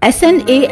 SNA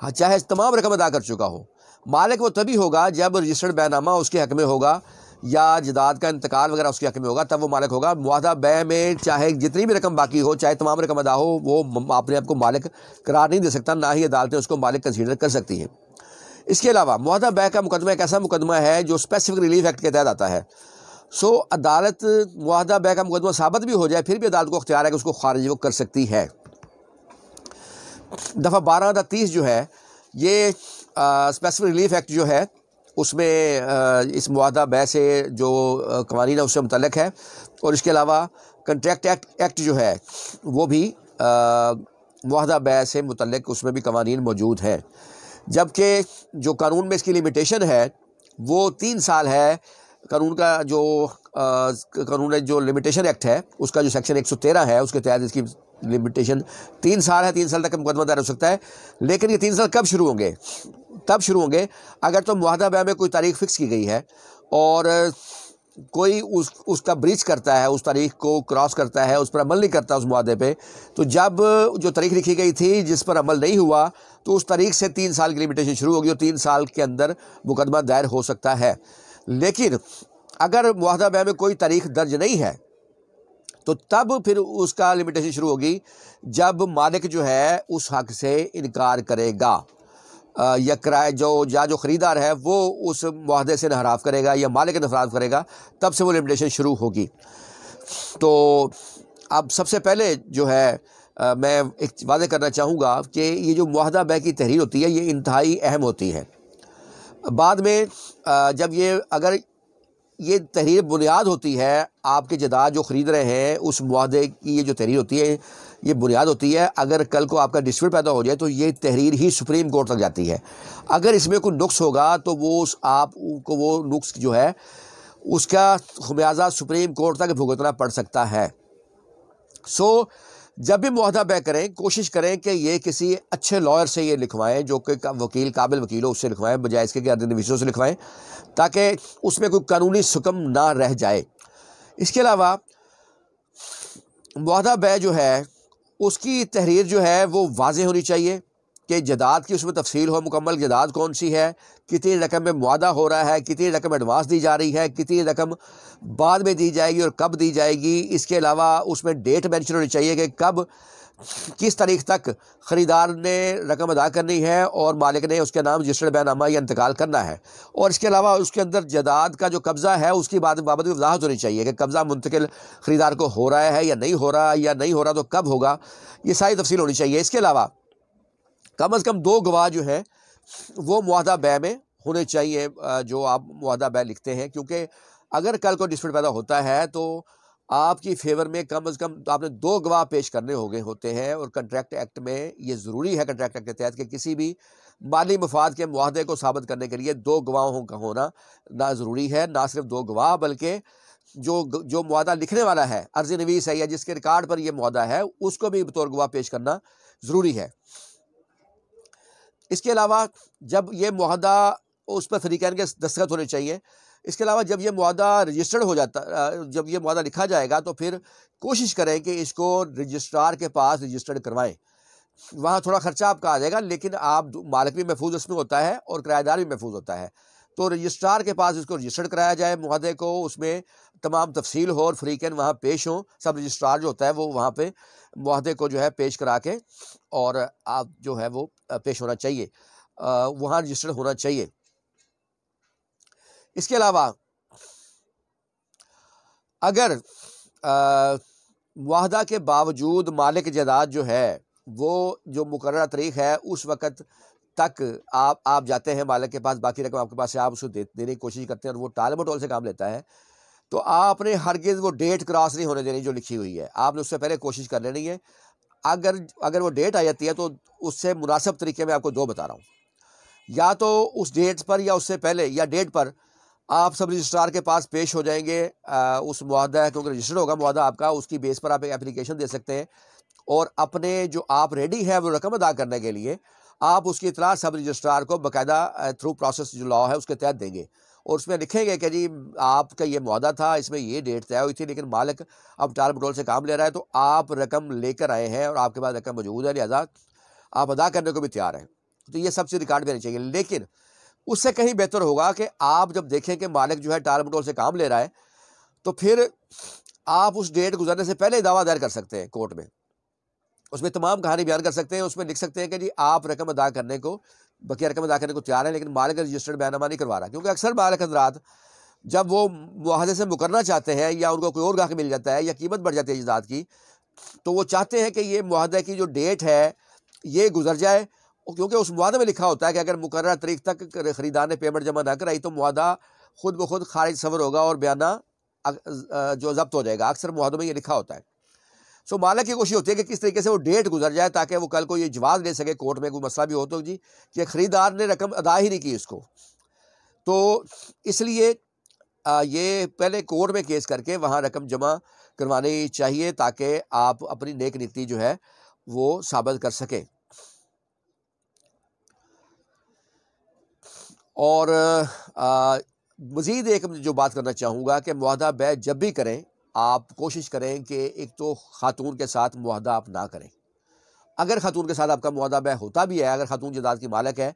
چاہے تمام رقم ادا کر چکا ہو، مالک وہ تبھی ہوگا جب رجسٹرڈ بیع نامہ اس کے حق میں ہوگا یا جداد کا انتقال وغیرہ اس کے حق میں ہوگا، تب وہ مالک ہوگا۔ معاہدہ بیع میں چاہے جتنی بھی رقم باقی ہو، چاہے تمام رقم ادا ہو، وہ اپنے آپ کو مالک قرار نہیں دے سکتا، نہ ہی عدالتیں اس کو مالک کنسیڈر کر سکتی ہیں۔ اس کے علاوہ معاہدہ بیع کا مقدمہ ایک ایسا مقدمہ ہے جو اسپیسیفک ریلیف ایکٹ کے تحت آتا ہے۔ عدالت معاہدہ بیع کا مقدمہ ثابت بھی ہو جائے پھر بھی عدالت کو اختیار ہے کہ اس کو خارج وہ کر سکتی ہے۔ دفعہ 12/30 جو ہے یہ اسپیسیفک ریلیف ایکٹ جو ہے اس میں اس معاہدہ بیع سے جو قوانین ہے اس سے متعلق ہے، اور اس کے علاوہ کنٹریکٹ ایکٹ جو ہے وہ بھی معاہدہ بیع سے متعلق اس میں بھی قوانین موجود ہیں، جبکہ جو قانون میں اس کی لمیٹیشن ہے وہ 3 سال ہے۔ قانون کا جو لمیٹیشن ایکٹ ہے اس کا جو سیکشن 113 ہے اس کے تحت اس کی لمیٹیشن 3 سال ہے، 3 سال تک مقدمہ دائر ہو سکتا ہے۔ لیکن یہ 3 سال کب شروع ہوں گے؟ تب شروع ہوں گے اگر تو معاہدہ بیع میں کوئی تاریخ فکس کی گئی ہے اور کوئی اس کا بریچ کرتا ہے، اس تاریخ کو کراس کرتا ہے، اس پر عمل نہیں کرتا اس معاہدے پہ، تو جب جو تاریخ لکھی گئی تھی جس پر عمل نہیں ہوا تو اس تاریخ سے 3 سال کی لمیٹیشن شروع ہوگی اور 3 سال کے اندر مقدمہ دائر ہو سکتا ہے۔ لیکن اگر معاہدہ بیع میں کوئی تاریخ درج نہیں ہے تو تب پھر اس کا لمیٹیشن شروع ہوگی جب مالک جو ہے اس حق سے انکار کرے گا، یا کرائے جو خریدار ہے وہ اس معاہدے سے انحراف کرے گا یا مالک انحراف کرے گا، تب سے وہ لمیٹیشن شروع ہوگی۔ تو اب سب سے پہلے جو ہے میں ایک واضح کرنا چاہوں گا کہ یہ جو معاہدہ بیع کی تحریر ہوتی ہے یہ انتہائی اہم ہوتی ہے۔ بعد میں جب اگر یہ تحریر بنیاد ہوتی ہے، آپ کے جداد جو خرید رہے ہیں اس معاہدے کی یہ جو تحریر ہوتی ہے یہ بنیاد ہوتی ہے، اگر کل کو آپ کا ڈسپیوٹ پیدا ہو جائے تو یہ تحریر ہی سپریم کورٹ تک جاتی ہے۔ اگر اس میں کوئی نقص ہوگا تو آپ کو وہ نقص جو ہے اس کا خمیازہ سپریم کورٹ تک بھگتنا پڑ سکتا ہے۔ جب بھی معاہدہ بیع کریں کوشش کریں کہ یہ کسی اچھے لائر سے یہ لکھوائیں، جو کہ قابل وکیل ہو اس سے لکھوائیں، بجائے اس کے کہ اردو نویسوں سے لکھوائیں، تاکہ اس میں کوئی قانونی سکم نہ رہ جائے۔ اس کے علاوہ معاہدہ بیع جو ہے اس کی تحریر جو ہے وہ واضح ہونی چاہیے کہ جداد کی اس میں تفصیل ہو مکمل، جداد کون سی ہے، کتنی رقم میں معاہدہ ہو رہا ہے، کتنی رقم ایڈوانس دی جا رہی ہے، کتنی رقم بعد میں دی جائے گی اور کب دی جائے گی۔ اس کے علاوہ اس میں ڈیٹ مینشن ہونی چاہیے کہ کب کس تاریخ تک خریدار نے رقم ادا کرنی ہے اور مالک نے اس کے نام رجسٹرڈ بیع نامہ یا انتقال کرنا ہے، اور اس کے علاوہ اس کے اندر جداد کا جو قبضہ ہے اس کی بابت بھی وضاحت ہونی چاہیے کہ قبضہ منتقل خریدار کو ہو رہا ہے یا نہیں ہو رہا، یا نہیں ہو رہا تو کب ہوگا، یہ ساری تفصیل ہونی چاہیے۔ اس کے علاوہ کم از کم 2 گواہ جو ہیں وہ معاہدہ بیع میں ہونے چاہیے جو آپ معاہدہ بیع لکھتے ہیں، کیونکہ اگر کل کو ڈسپیوٹ پیدا ہوتا ہے تو آپ کی فیور میں کم از کم آپ نے 2 گواہ پیش کرنے ہوتے ہیں، اور کنٹریکٹ ایکٹ میں یہ ضروری ہے کنٹریکٹ ایکٹ کے تحت کہ کسی بھی مالی مفاد کے معاہدے کو ثابت کرنے کے لیے 2 گواہوں کا ہونا نہ ضروری ہے۔ نہ صرف 2 گواہ بلکہ جو معاہدہ لکھنے والا ہے، عرضی نویس ہے یا جس کے ریکارڈ پر یہ معاہدہ ہے، اس کو بھی بطور گواہ پیش کرنا ضروری ہے۔ اس کے علاوہ جب یہ معاہدہ اس پر فریقین کے دستخط ہونے چاہیے۔ اس کے علاوہ جب یہ معاہدہ رجسٹرڈ ہو جاتا، جب یہ معاہدہ لکھا جائے گا تو پھر کوشش کریں کہ اس کو رجسٹرار کے پاس رجسٹرڈ کروائیں۔ وہاں تھوڑا خرچہ آپ کا آ جائے گا لیکن آپ مالک بھی محفوظ اس میں ہوتا ہے اور کرایہ دار بھی محفوظ ہوتا ہے۔ تو رجسٹرار کے پاس اس کو رجسٹرڈ کرایا جائے معاہدے کو، اس میں تمام تفصیل ہو اور فریقین وہاں پیش ہوں، سب رجسٹرار جو ہوتا ہے وہ وہاں پہ معاہدے کو جو ہے پیش کرا کے اور آپ جو ہے وہ پیش ہونا چاہیے، وہاں رجسٹرڈ ہونا چاہیے۔ اس کے علاوہ اگر معاہدہ کے باوجود مالک جداد جو ہے وہ جو مقررہ تاریخ ہے اس وقت تک آپ جاتے ہیں مالک کے پاس، باقی رقم آپ کے پاس ہے، آپ اس کو دینے کی کوشش کرتے ہیں اور وہ ٹال مٹول سے کام لیتا ہے، تو آپ نے ہرگز وہ ڈیٹ کراس نہیں ہونے دینی جو لکھی ہوئی ہے۔ آپ نے اس سے پہلے کوشش کر لینی ہے۔ اگر وہ ڈیٹ آ جاتی ہے تو اس سے مناسب طریقے میں آپ کو 2 بتا رہا ہوں، یا تو اس ڈیٹ پر یا اس سے پہلے یا ڈیٹ پر آپ سب رجسٹرار کے پاس پیش ہو جائیں گے، اس معاہدہ کیونکہ رجسٹرڈ ہوگا معاہدہ آپ کا، اس کی بیس پر آپ ایک اپلیکیشن دے سکتے ہیں اور اپنے جو آپ ریڈی ہے وہ رقم ادا کرنے کے لیے آپ اس کی اطلاع سب رجسٹرار کو باقاعدہ تھرو پروسیس جو لا ہے اس کے تحت دیں گے، اور اس میں لکھیں گے کہ جی آپ کا یہ معاہدہ تھا، اس میں یہ ڈیٹ طے ہوئی تھی لیکن مالک اب ٹال مٹول سے کام لے رہا ہے، تو آپ رقم لے کر آئے ہیں اور آپ کے پاس رقم موجود ہے، لہٰذا آپ ادا کرنے کو بھی تیار ہیں۔ تو یہ سب چیز ریکارڈ میں آنی چاہیے. لیکن اس سے کہیں بہتر ہوگا کہ آپ جب دیکھیں کہ مالک جو ہے ٹال مٹول سے کام لے رہا ہے تو پھر آپ اس ڈیٹ گزرنے سے پہلے دعویٰ دائر کر سکتے ہیں کورٹ میں. اس میں تمام کہانی بیان کر سکتے ہیں. اس میں لکھ سکتے ہیں کہ جی آپ رقم ادا کرنے کو بقیہ رقم ادا کرنے کو تیار ہیں لیکن مالک رجسٹرڈ بیان نامہ نہیں کروا رہا. کیونکہ اکثر مالک حضرات جب وہ معاہدے سے مکرنا چاہتے ہیں یا ان کو کوئی اور گاہک مل جاتا ہے یا قیمت بڑھ جاتی ہے جائیداد کی, تو وہ چاہتے ہیں کہ یہ معاہدے کی جو ڈیٹ ہے یہ گزر جائے, کیونکہ اس معاہدے میں لکھا ہوتا ہے کہ اگر مقررہ تاریخ تک خریدار نے پیمنٹ جمع نہ کرائی تو معاہدہ خود بخود خارج صور ہوگا اور بیانہ جو ضبط ہو جائے گا. اکثر معاہدوں میں یہ لکھا ہوتا ہے. سو مالک کی کوشش ہوتی ہے کہ کس طریقے سے وہ ڈیٹ گزر جائے تاکہ وہ کل کو یہ جواز لے سکے کورٹ میں کوئی مسئلہ بھی ہو تو جی کہ خریدار نے رقم ادا ہی نہیں کی اس کو. تو اس لیے یہ پہلے کورٹ میں کیس کر کے وہاں رقم جمع کروانی چاہیے تاکہ آپ اپنی نیک نیتی جو ہے وہ ثابت کر سکیں. اور مزید ایک جو بات کرنا چاہوں گا کہ معاہدہ بیع جب بھی کریں آپ کوشش کریں کہ ایک تو خاتون کے ساتھ معاہدہ آپ نہ کریں. اگر خاتون کے ساتھ آپ کا معاہدہ بیع ہوتا بھی ہے, اگر خاتون جائیداد کی مالک ہے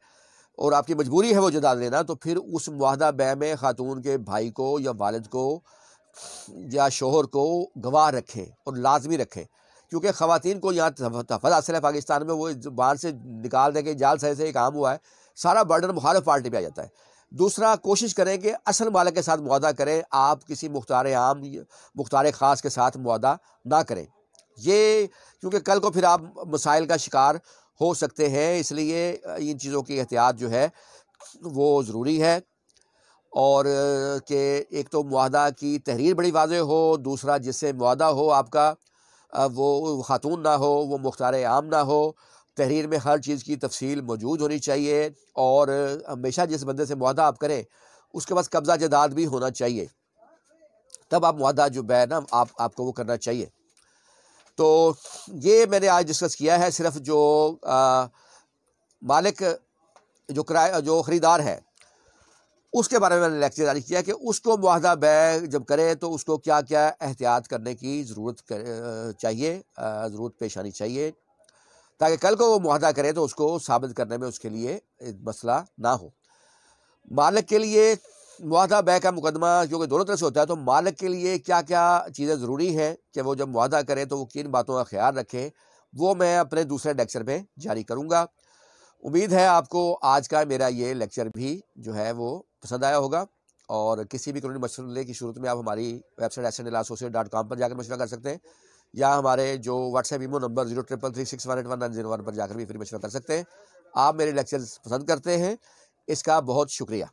اور آپ کی مجبوری ہے وہ جائیداد لینا, تو پھر اس معاہدہ بیع میں خاتون کے بھائی کو یا والد کو یا شوہر کو گواہ رکھیں اور لازمی رکھیں. کیونکہ خواتین کو یہاں تحفظ حاصل ہے پاکستان میں, وہ زبان سے نکال دیں کہ جال صحیح سے کام ہوا ہے, سارا برڈن مخالف پارٹی پہ آ جاتا ہے. دوسرا, کوشش کریں کہ اصل مالک کے ساتھ معاہدہ کریں, آپ کسی مختار عام مختار خاص کے ساتھ معاہدہ نہ کریں. یہ کیونکہ کل کو پھر آپ مسائل کا شکار ہو سکتے ہیں, اس لیے ان چیزوں کی احتیاط جو ہے وہ ضروری ہے. اور کہ ایک تو معاہدہ کی تحریر بڑی واضح ہو, دوسرا جس سے معاہدہ ہو آپ کا وہ خاتون نہ ہو, وہ مختار عام نہ ہو, تحریر میں ہر چیز کی تفصیل موجود ہونی چاہیے. اور ہمیشہ جس بندے سے معاہدہ آپ کریں اس کے پاس قبضہ جائیداد بھی ہونا چاہیے, تب آپ معاہدہ جو بیع نا آپ کو وہ کرنا چاہیے. تو یہ میں نے آج ڈسکس کیا ہے صرف جو مالک جو خریدار ہے اس کے بارے میں نے لیکچر جاری کیا کہ اس کو معاہدہ بیع جب کرے تو اس کو کیا کیا احتیاط کرنے کی ضرورت پیش آنی چاہیے تاکہ کل کو وہ معاہدہ کرے تو اس کو ثابت کرنے میں اس کے لیے مسئلہ نہ ہو. مالک کے لیے معاہدہ بیع کا مقدمہ کیونکہ دونوں طرف سے ہوتا ہے, تو مالک کے لیے کیا کیا چیزیں ضروری ہیں کہ وہ جب معاہدہ کرے تو وہ کن باتوں کا خیال رکھیں, وہ میں اپنے دوسرے لیکچر میں جاری کروں گا. امید ہے آپ کو آج کا میرا یہ لیکچر بھی جو ہے وہ پسند آیا ہوگا. اور کسی بھی قانونی مسئلے کی صورت میں آپ ہماری ویب سائٹ SNLassociate.com پر جا کر مشورہ کر سکتے ہیں, یا ہمارے جو واٹس ایپ ایمو نمبر 0333618191 پر جا کر بھی فری مشورہ کر سکتے ہیں. آپ میرے لیکچرز پسند کرتے ہیں, اس کا بہت شکریہ.